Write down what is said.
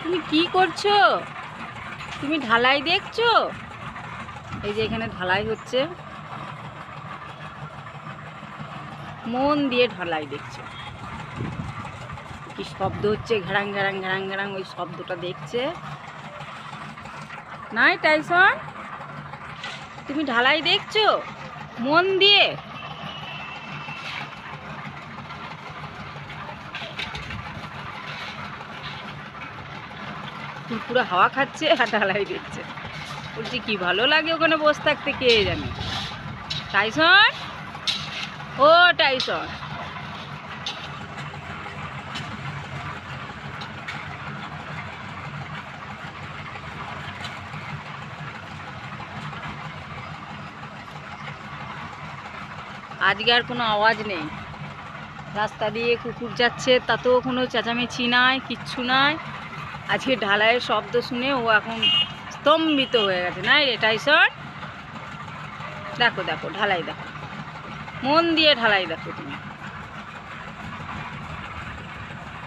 তুমি কি করছো? তুমি ঢালাই দেখছো? এই যে এখানে ঢালাই হচ্ছে, মন দিয়ে ঢালাই দেখছো। কি শব্দ হচ্ছে, ঘ্যাড়াং ঘ্যাড়াং ঘ্যাড়াং ঘ্যাড়াং, ওই শব্দটা দেখছে। নাই টাইসন, তুমি ঢালাই দেখছো মন দিয়ে? পুরো হাওয়া খাচ্ছে আর ঢালাই দেখছে। বলছি কি ভালো লাগে ওখানে বসে থাকতে, কে জানে। টাইসন, ও টাইসন, আজকে আর কোনো আওয়াজ নেই। রাস্তা দিয়ে কুকুর যাচ্ছে, তাতেও কোনো চেঁচামেচি নাই, কিচ্ছু নাই। আজকে ঢালাইয়ের শব্দ শুনে ও এখন স্তম্ভিত হয়ে গেছে। নাই রে টাইসন, দেখো দেখো ঢালাই দেখো, মন দিয়ে ঢালাই দেখো তুমি।